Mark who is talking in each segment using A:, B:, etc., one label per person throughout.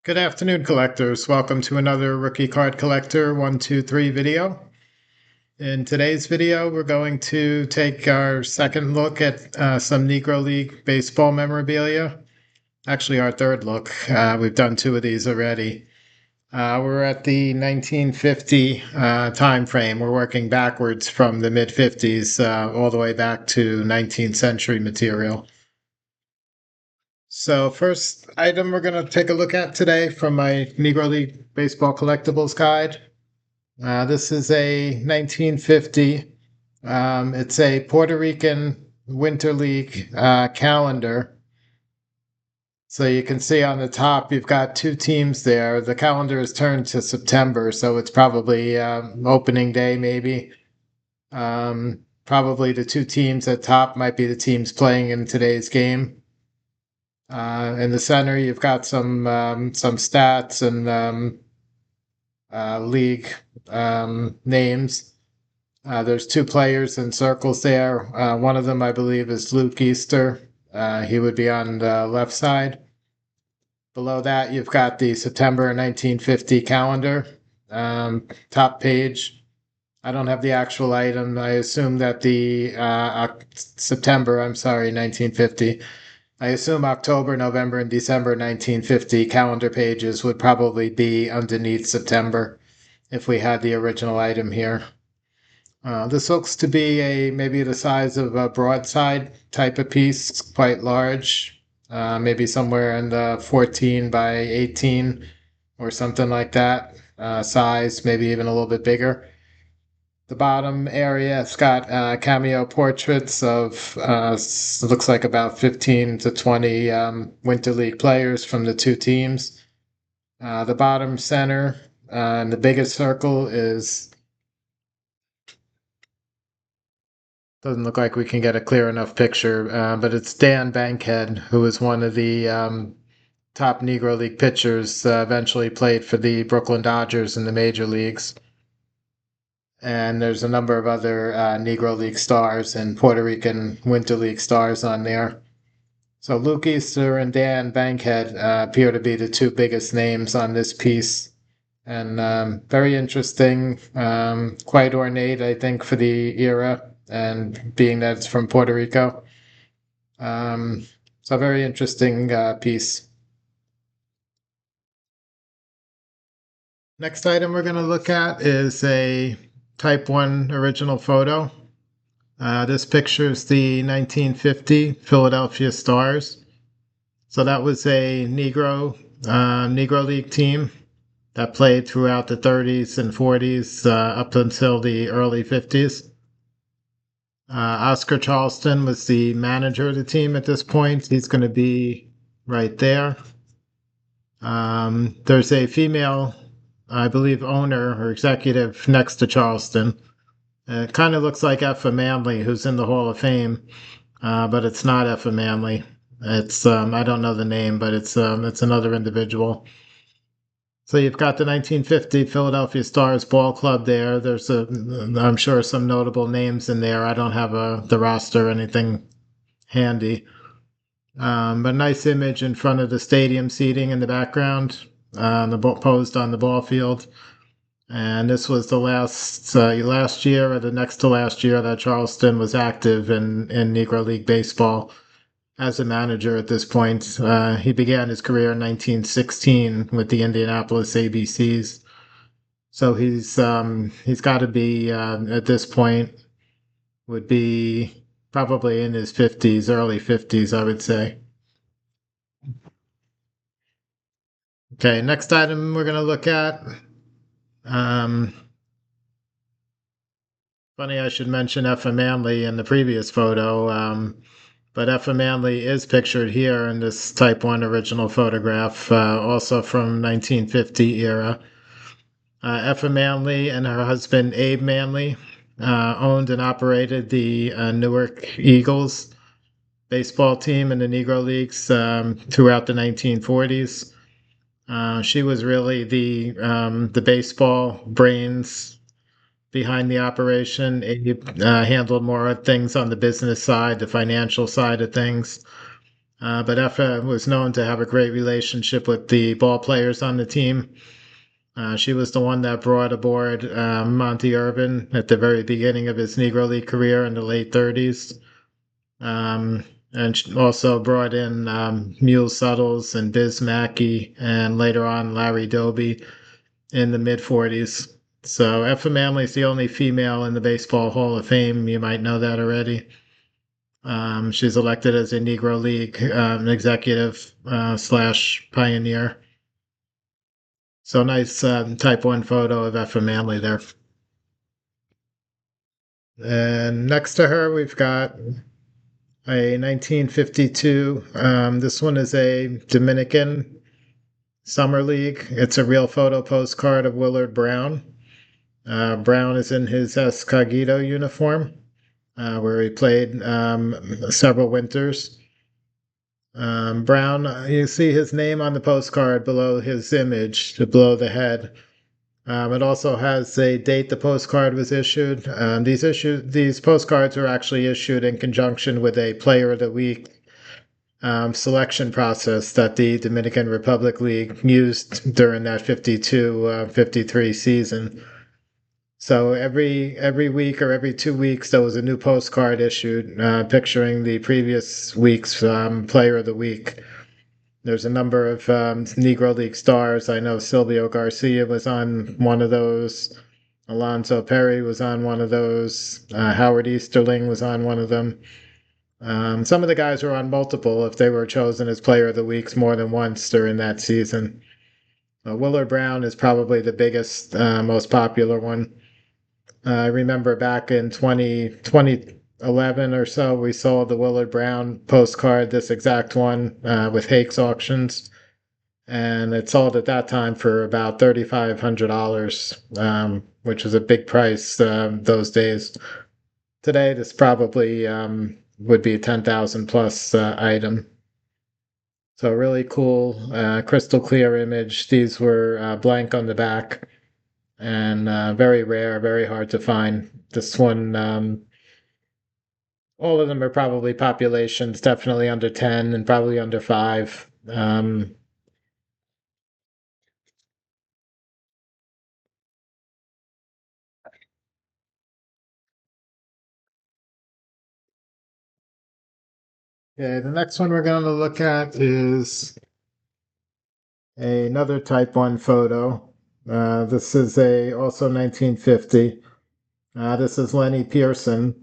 A: Good afternoon, collectors. Welcome to another Rookie Card Collector 123 video. In today's video, we're going to take our second look at some Negro League baseball memorabilia. Actually, our third look. We've done two of these already. We're at the 1950 time frame. We're working backwards from the mid-50s all the way back to 19th century material. So first item we're going to take a look at today from my Negro League Baseball Collectibles Guide. This is a 1950. It's a Puerto Rican Winter League calendar. So you can see on the top you've got two teams there. The calendar is turned to September, so it's probably opening day maybe. Probably the two teams at top might be the teams playing in today's game. In the center, you've got some stats and league names. There's two players in circles there. One of them, I believe, is Luke Easter. He would be on the left side. Below that, you've got the September 1950 calendar. Top page. I don't have the actual item. I assume that the September, 1950. I assume October, November, and December 1950 calendar pages would probably be underneath September if we had the original item here. This looks to be maybe the size of a broadside type of piece. It's quite large, maybe somewhere in the 14 by 18 or something like that size, maybe even a little bit bigger. The bottom area, it's got cameo portraits of looks like about 15 to 20 Winter League players from the two teams. The bottom center and the biggest circle doesn't look like we can get a clear enough picture, but it's Dan Bankhead, who was one of the top Negro League pitchers, eventually played for the Brooklyn Dodgers in the major leagues. And there's a number of other Negro League stars and Puerto Rican Winter League stars on there. So Luke Easter and Dan Bankhead appear to be the two biggest names on this piece. And very interesting, quite ornate, I think, for the era, and being that it's from Puerto Rico. So very interesting piece. Next item we're going to look at is a Type 1 original photo. This pictures the 1950 Philadelphia Stars. So that was a Negro League team that played throughout the 30s and 40s up until the early 50s. Oscar Charleston was the manager of the team at this point. He's going to be right there. There's a female, I believe, owner or executive next to Charleston. It kind of looks like Effa Manley, who's in the Hall of Fame, but it's not Effa Manley. It's I don't know the name, but it's another individual. So you've got the 1950 Philadelphia Stars ball club there. There's I'm sure some notable names in there. I don't have the roster or anything handy. But nice image in front of the stadium seating in the background, posed on the ball field. And this was the last year or the next to last year that Charleston was active in Negro League Baseball as a manager at this point. He began his career in 1916 with the Indianapolis ABCs. So he's got to be, at this point, would be probably in his 50s, early 50s, I would say. Okay, next item we're going to look at. Funny I should mention Effa Manley in the previous photo, but Effa Manley is pictured here in this Type 1 original photograph, also from 1950 era. Effa Manley and her husband Abe Manley owned and operated the Newark Eagles baseball team in the Negro Leagues throughout the 1940s. She was really the baseball brains behind the operation. Abe handled more things on the business side, the financial side of things. But Effa was known to have a great relationship with the ball players on the team. She was the one that brought aboard Monty Irvin at the very beginning of his Negro League career in the late 30s. Um, and she also brought in Mule Suttles and Biz Mackey, and later on Larry Doby in the mid 40s. So Effa Manley's the only female in the Baseball Hall of Fame. You might know that already. She's elected as a Negro League executive slash pioneer. So nice type 1 photo of Effa Manley there. And next to her, we've got a 1952. This one is a Dominican Summer League. It's a real photo postcard of Willard Brown. Brown is in his Escogido uniform, where he played several winters. Brown, you see his name on the postcard below his image, below the head. It also has a date the postcard was issued. These postcards are actually issued in conjunction with a Player of the Week selection process that the Dominican Republic League used during that 52-53 season. So every week or every 2 weeks, there was a new postcard issued picturing the previous week's Player of the Week. There's a number of Negro League stars. I know Silvio Garcia was on one of those. Alonzo Perry was on one of those. Howard Easterling was on one of them. Some of the guys were on multiple if they were chosen as Player of the Weeks more than once during that season. Willard Brown is probably the biggest, most popular one. I remember back in 2011 or so, we sold the Willard Brown postcard, this exact one, with Hakes Auctions. And it sold at that time for about $3,500, which was a big price those days. Today, this probably would be a 10,000 plus item. So really cool, crystal clear image. These were blank on the back and very rare, very hard to find. This one, all of them are probably populations, definitely under 10 and probably under 5. Okay, the next one we're going to look at is another Type 1 photo. This is also 1950. This is Lenny Pearson.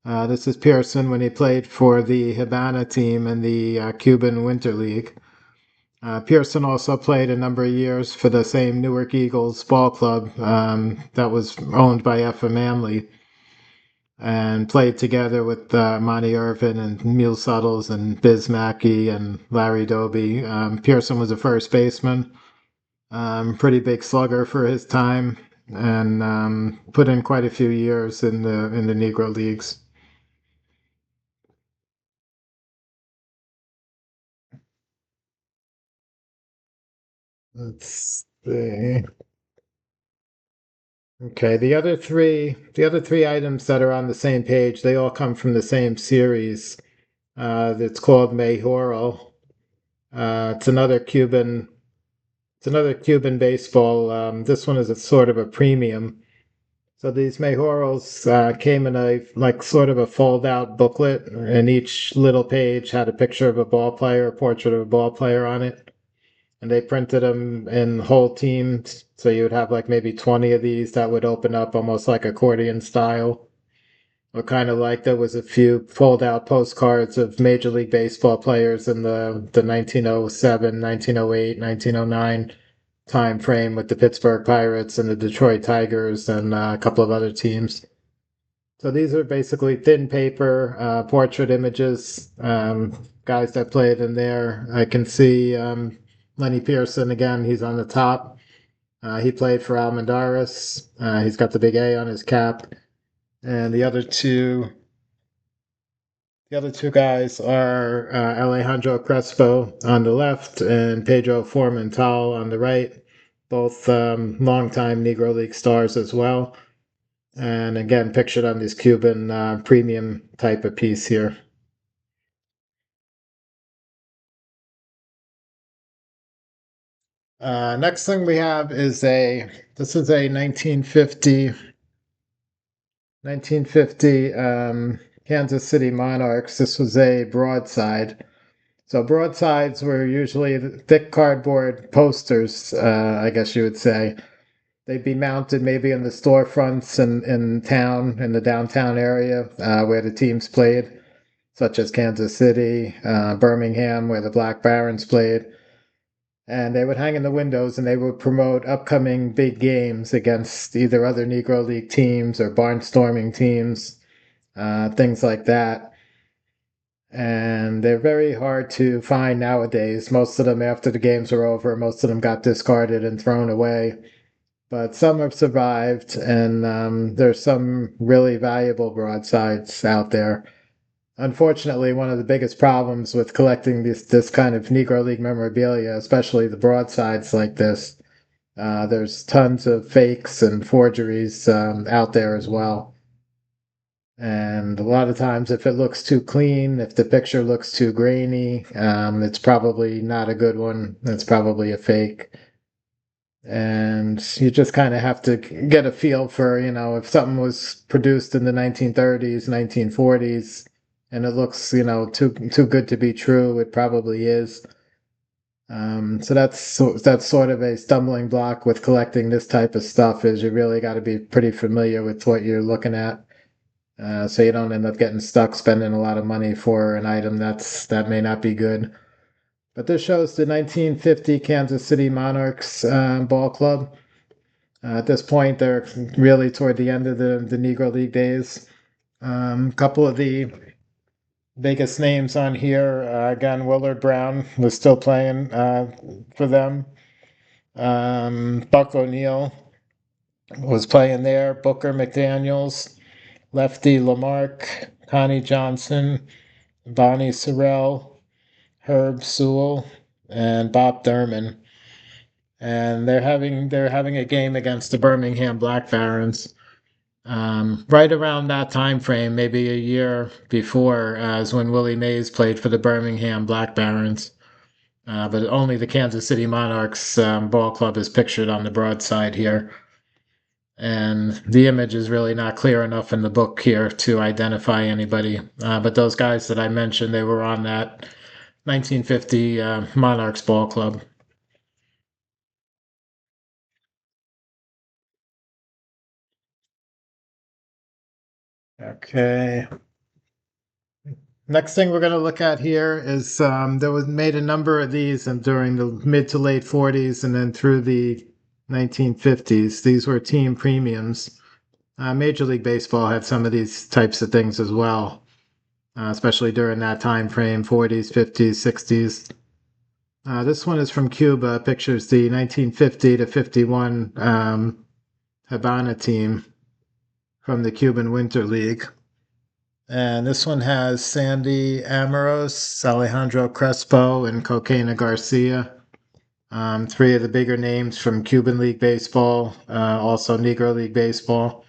A: This is Pearson when he played for the Havana team in the Cuban Winter League. Pearson also played a number of years for the same Newark Eagles ball club that was owned by Effa Manley, and played together with Monty Irvin and Mule Suttles and Biz Mackey and Larry Doby. Pearson was a first baseman, pretty big slugger for his time, and put in quite a few years in the Negro leagues. Let's see. Okay, the other three items that are on the same page, they all come from the same series. It's called Mayhoro. It's another Cuban baseball. This one is a sort of a premium. So these Mayhoros came in a like sort of a fold-out booklet, and each little page had a picture of a ball player, a portrait of a ball player on it. And they printed them in whole teams. So you would have like maybe 20 of these that would open up almost like accordion style. Or kind of like there was a few fold out postcards of Major League Baseball players in the 1907, 1908, 1909 time frame with the Pittsburgh Pirates and the Detroit Tigers and a couple of other teams. So these are basically thin paper portrait images, guys that played in there. I can see Lenny Pearson again. He's on the top. He played for Almendaris. He's got the big A on his cap. And the other two guys are Alejandro Crespo on the left and Pedro Formental on the right. Both longtime Negro League stars as well. And again, pictured on this Cuban premium type of piece here. Next thing we have is this is a 1950 Kansas City Monarchs. This was a broadside. So broadsides were usually thick cardboard posters, I guess you would say. They'd be mounted maybe in the storefronts in town, in the downtown area where the teams played, such as Kansas City, Birmingham, where the Black Barons played. And they would hang in the windows and they would promote upcoming big games against either other Negro League teams or barnstorming teams, things like that. And they're very hard to find nowadays. Most of them, after the games were over, most of them got discarded and thrown away. But some have survived, and there's some really valuable broadsides out there. Unfortunately, one of the biggest problems with collecting this kind of Negro League memorabilia, especially the broadsides like this, there's tons of fakes and forgeries out there as well. And a lot of times, if it looks too clean, if the picture looks too grainy, it's probably not a good one. It's probably a fake. And you just kind of have to get a feel for, if something was produced in the 1930s, 1940s, and it looks, too good to be true, it probably is. So that's sort of a stumbling block with collecting this type of stuff, is you really got to be pretty familiar with what you're looking at. So you don't end up getting stuck spending a lot of money for an item that may not be good. But this shows the 1950 Kansas City Monarchs ball club. At this point, they're really toward the end of the Negro League days. A couple of the biggest names on here, again, Willard Brown was still playing for them. Buck O'Neill was playing there. Booker McDaniels, Lefty Lamarck, Connie Johnson, Bonnie Sorrell, Herb Sewell, and Bob Thurman. And they're having a game against the Birmingham Black Barons. Right around that time frame, maybe a year before, is when Willie Mays played for the Birmingham Black Barons. But only the Kansas City Monarchs ball club is pictured on the broadside here. And the image is really not clear enough in the book here to identify anybody. But those guys that I mentioned, they were on that 1950 Monarchs ball club. Okay. Next thing we're going to look at here is there was made a number of these and during the mid to late 40s and then through the 1950s. These were team premiums. Major League Baseball had some of these types of things as well, especially during that time frame, 40s, 50s, 60s. This one is from Cuba. Pictures the 1950 to 51 Habana team from the Cuban Winter League. And this one has Sandy Amoros, Alejandro Crespo, and Coquena Garcia. Three of the bigger names from Cuban League Baseball, also Negro League Baseball.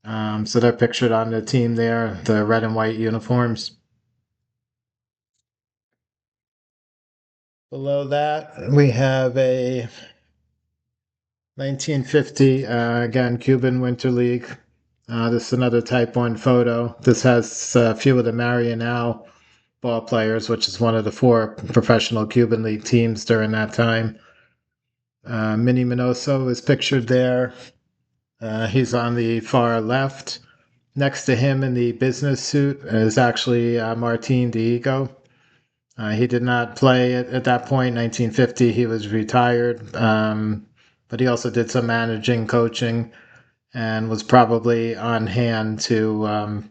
A: So they're pictured on the team there, the red and white uniforms. Below that, we have a 1950, again, Cuban Winter League. This is another Type 1 photo. This has a few of the Marianao ball players, which is one of the four professional Cuban League teams during that time. Minnie Minoso is pictured there. He's on the far left. Next to him in the business suit is actually Martin Diego. He did not play at that point, 1950. He was retired, but he also did some managing, coaching, and was probably on hand to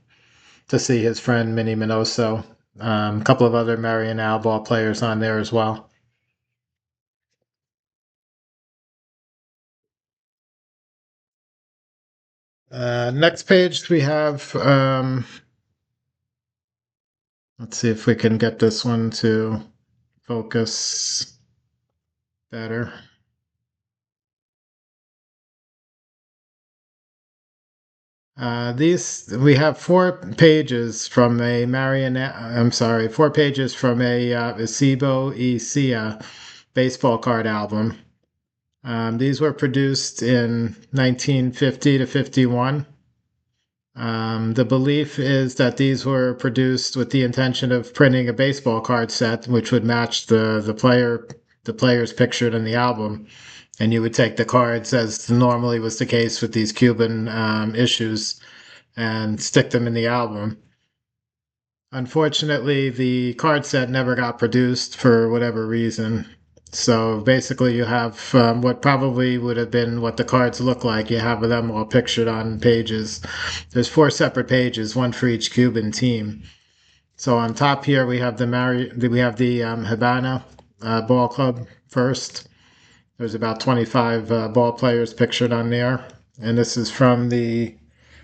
A: see his friend Minnie Minoso. A couple of other Marianao ball players on there as well. Next page we have. Let's see if we can get this one to focus better. These we have 4 pages from a four pages from a Isibo Isia baseball card album. These were produced in 1950 to 51. The belief is that these were produced with the intention of printing a baseball card set, which would match the players pictured in the album, and you would take the cards, as normally was the case with these Cuban issues, and stick them in the album. Unfortunately, the card set never got produced for whatever reason. So basically, you have what probably would have been what the cards look like. You have them all pictured on pages. There's four separate pages, one for each Cuban team. So on top here, we have the Habana Ball Club first. There's about 25 ball players pictured on there, and this is from the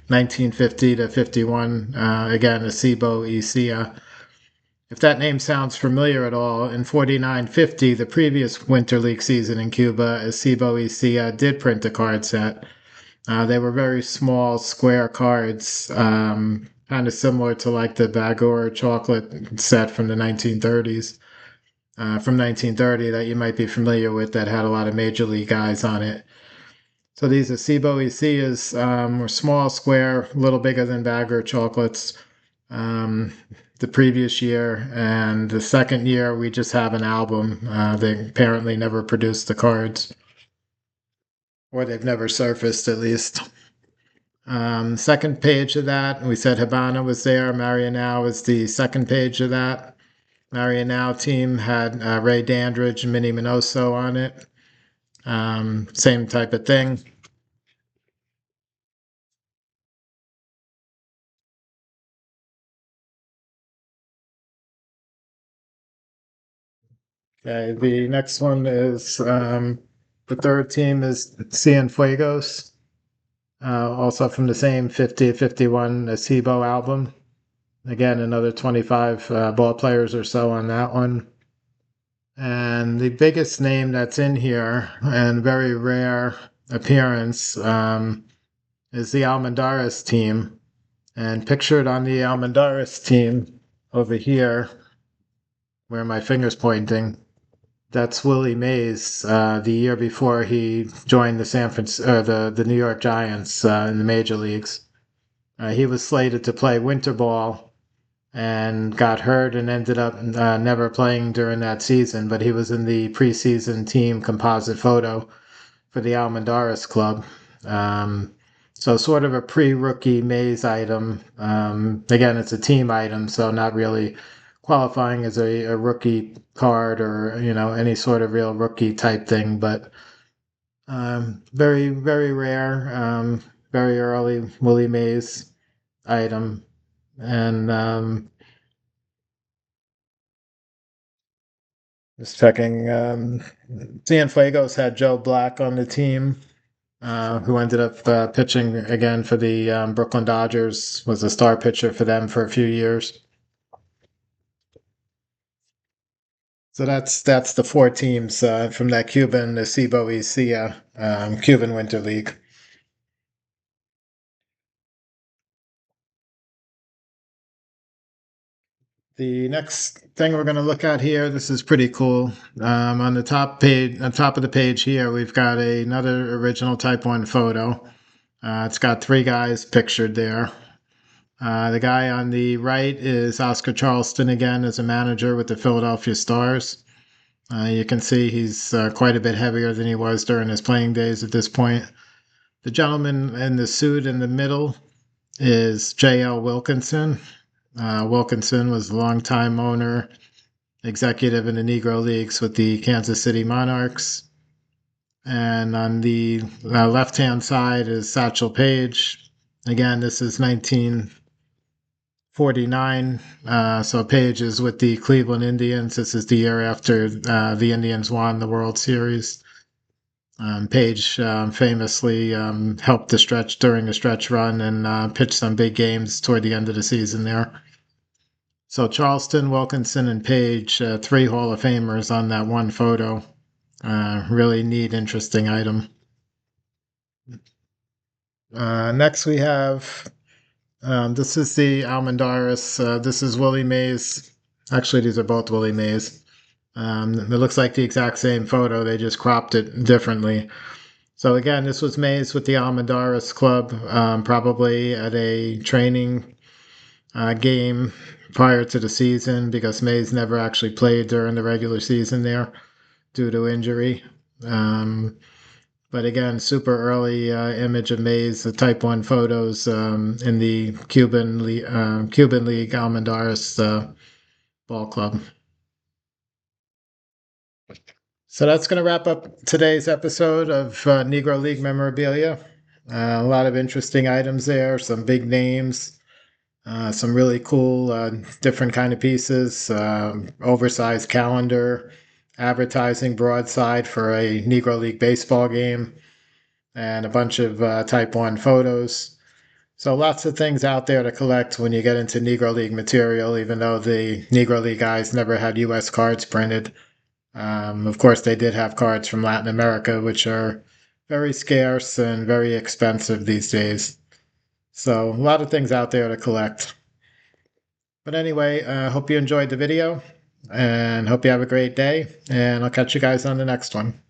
A: 1950 to 51. Again, Acebo Ecija. If that name sounds familiar at all, in 49-50, the previous Winter League season in Cuba, Acebo Ecija did print a card set. They were very small, square cards, kind of similar to like the Bagor chocolate set from the 1930s. From 1930 that you might be familiar with, that had a lot of major league guys on it. So these Acebo Ecijas were small, square, a little bigger than Bagger chocolates. The previous year, and the second year we just have an album. They apparently never produced the cards, or they've never surfaced at least. Second page of that, we said Habana was there. Marianao was the second page of that. Marianao team had Ray Dandridge and Minnie Minoso on it. Same type of thing. Okay, the next one is the third team is Cienfuegos, also from the same 50-51 Acebo album. Again, another 25 ball players or so on that one. And the biggest name that's in here, and very rare appearance, is the Almendares team. And pictured on the Almendares team over here, where my finger's pointing, that's Willie Mays. The year before he joined the the New York Giants in the major leagues, he was slated to play winter ball and got hurt and ended up never playing during that season. But he was in the preseason team composite photo for the Almendares club. So sort of a pre-rookie Mays item. Again, it's a team item, so not really qualifying as a rookie card or any sort of real rookie type thing, but very very rare, very early Willie Mays item, and just checking. Cienfuegos had Joe Black on the team, who ended up pitching again for the Brooklyn Dodgers, was a star pitcher for them for a few years. So that's the four teams from that Cuban Acebo Ecija Cuban Winter League. The next thing we're going to look at here, this is pretty cool. On the top of the page here, we've got another original Type 1 photo. It's got three guys pictured there. The guy on the right is Oscar Charleston again as a manager with the Philadelphia Stars. You can see he's quite a bit heavier than he was during his playing days at this point. The gentleman in the suit in the middle is J.L. Wilkinson. Wilkinson was a longtime owner, executive in the Negro Leagues with the Kansas City Monarchs. And on the left-hand side is Satchel Paige. Again, this is 1949. So Paige is with the Cleveland Indians. This is the year after the Indians won the World Series. Paige famously helped the stretch during a stretch run and pitched some big games toward the end of the season there. So Charleston, Wilkinson, and Paige, three Hall of Famers on that one photo. Really neat, interesting item. Next we have, this is the Almendares. This is Willie Mays. Actually, these are both Willie Mays. It looks like the exact same photo, they just cropped it differently. So again, this was Mays with the Almendaris Club, probably at a training game prior to the season because Mays never actually played during the regular season there due to injury. Um, but again, super early image of Mays, the Type 1 photos in the Cuban League Almendaris Ball Club. So that's going to wrap up today's episode of Negro League Memorabilia. A lot of interesting items there, some big names, some really cool, different kind of pieces, oversized calendar, advertising broadside for a Negro League baseball game, and a bunch of Type 1 photos. So lots of things out there to collect when you get into Negro League material, even though the Negro League guys never had U.S. cards printed. Of course, they did have cards from Latin America, which are very scarce and very expensive these days. So a lot of things out there to collect. But anyway, I hope you enjoyed the video and hope you have a great day. And I'll catch you guys on the next one.